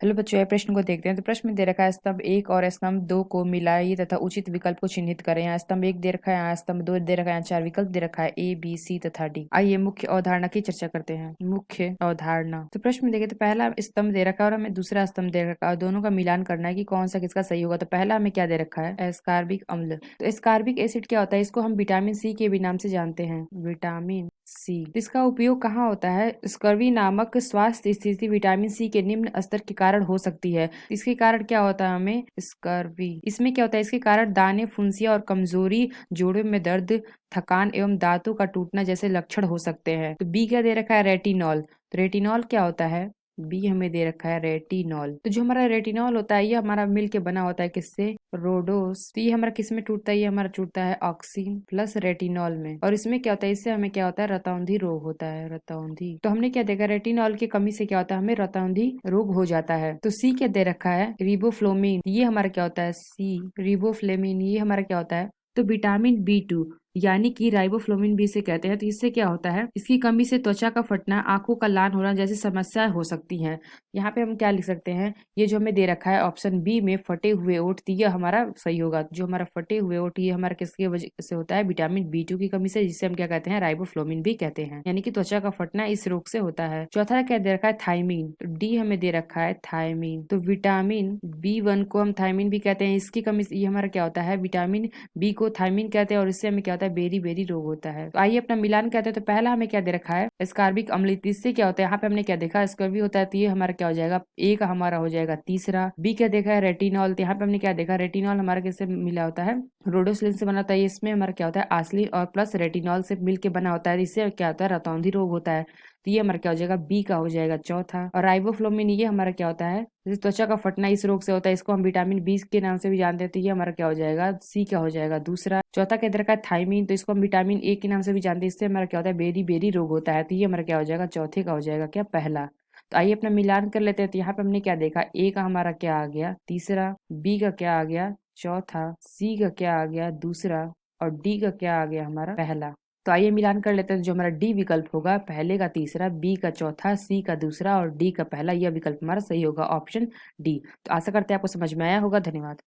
Hello बच्चों, ये प्रश्न को देखते हैं। तो प्रश्न में दे रखा है स्तंभ 1 और स्तंभ 2 को मिलाइए तथा उचित विकल्प को चिन्हित करें। यहाँ स्तंभ 1 दे रखा है, यहाँ स्तंभ 2 दे रखा है, यहाँ 4 विकल्प दे रखा है ए बी सी तथा डी। आइए मुख्य अवधारणा की चर्चा करते हैं। मुख्य अवधारणा। तो प्रश्न में देखें तो पहला स्तंभ दे रखा है और हमें दूसरा स्तंभ दे रखा है और दोनों का मिलान करना है कि कौन सा किसका सही होगा। तो पहला हमें क्या दे रखा है? एस्कॉर्बिक अम्ल। तो एस्कॉर्बिक एसिड क्या होता है? इसको हम विटामिन सी के भी नाम से जानते हैं, विटामिन सी। इसका उपयोग कहाँ होता है? स्कर्वी नामक स्वास्थ्य स्थिति विटामिन सी के निम्न स्तर के कारण हो सकती है। इसके कारण क्या होता है? हमें स्कर्वी। इसमें क्या होता है? इसके कारण दाने, फुंसिया और कमजोरी, जोड़ों में दर्द, थकान एवं दांतों का टूटना जैसे लक्षण हो सकते हैं। तो बी क्या दे रखा है? रेटिनॉल। तो रेटिनॉल क्या होता है? बी हमें दे रखा है रेटिनॉल। तो जो हमारा रेटिनॉल होता है ये हमारा मिल के बना होता है किससे? रोडोस। तो ये हमारा किस में टूटता है? ये हमारा टूटता है ऑक्सीन प्लस रेटिनॉल में। और इसमें क्या होता है? इससे हमें क्या होता है? रतौंधी रोग होता है, रतौंधी। तो हमने क्या देखा? रेटिनॉल की कमी से क्या होता है? हमें रतौंधी रोग हो जाता है। तो सी क्या दे रखा है? रिबोफ्लोमिन। ये हमारा क्या होता है? सी रिबोफ्लेमिन। ये हमारा क्या होता है? तो विटामिन B2 यानी कि राइबोफ्लोविन भी इसे कहते हैं। तो इससे क्या होता है? इसकी कमी से त्वचा का फटना, आंखों का लाल होना जैसी समस्याएं हो सकती हैं। यहाँ पे हम क्या लिख सकते हैं? ये जो हमें दे रखा है ऑप्शन बी में फटे हुए ओठ, तो ये हमारा सही होगा। जो हमारा फटे हुए ओठ ये हमारा किसकी वजह से होता है? विटामिन B2 की कमी से, जिसे हम क्या कहते हैं? राइबोफ्लोविन भी कहते हैं। यानी कि त्वचा का फटना इस रोग से होता है। चौथा क्या दे रखा है? थायमीन। तो डी हमें दे रखा है थायमीन। तो विटामिन B1 को हम थायमीन भी कहते हैं। इसकी कमी से ये हमारा क्या होता है? विटामिन बी को थायमीन कहते हैं और इससे हमें क्या होता है? बेरी बेरी रोग होता है। तो आइए अपना मिलान कहते हैं। तो पहला हमें क्या दे रखा है? एस्कॉर्बिक अम्ल। इससे क्या होता है? यहाँ पे हमने क्या देखा? स्कर्वी होता है, तो ये हमारा क्या हो जाएगा? ए का हमारा हो जाएगा तीसरा। बी क्या देखा है? रेटिनॉल। तो यहाँ पे हमने क्या देखा? रेटिनॉल हमारा किससे मिला होता है? रोडोस्लिन से बना होता है। इसमें हमारा क्या होता है? आस्लिन और प्लस रेटिनॉल से मिलकर बना होता है। इससे क्या होता है? रतौंधी रोग होता है। तो ये हमारा क्या हो जाएगा? बी का हो जाएगा चौथा। और राइबोफ्लोविन ये हमारा क्या होता है? जैसे त्वचा का फटना इस रोग से होता है, इसको हम विटामिन बी के नाम से भी जानते हैं। तो ये हमारा क्या हो जाएगा? सी क्या हो जाएगा? दूसरा। चौथा क्या दे रखा है? थायमीन। तो इसको हम विटामिन ए के नाम से भी जानते हैं। इससे हमारा क्या होता है? बेरी बेरी रोग होता है। तो ये हमारा क्या हो जाएगा? चौथे का हो जाएगा क्या? पहला। तो आइए अपना मिलान कर लेते हैं। तो यहाँ पे हमने क्या देखा? ए का हमारा क्या आ गया? तीसरा। बी का क्या आ गया? चौथा। सी का क्या आ गया? दूसरा। और डी का क्या आ गया? हमारा पहला। तो आइए मिलान कर लेते हैं। जो हमारा डी विकल्प होगा, पहले का तीसरा, बी का चौथा, सी का दूसरा और डी का पहला, यह विकल्प हमारा सही होगा, ऑप्शन डी। तो आशा करते हैं आपको समझ में आया होगा। धन्यवाद।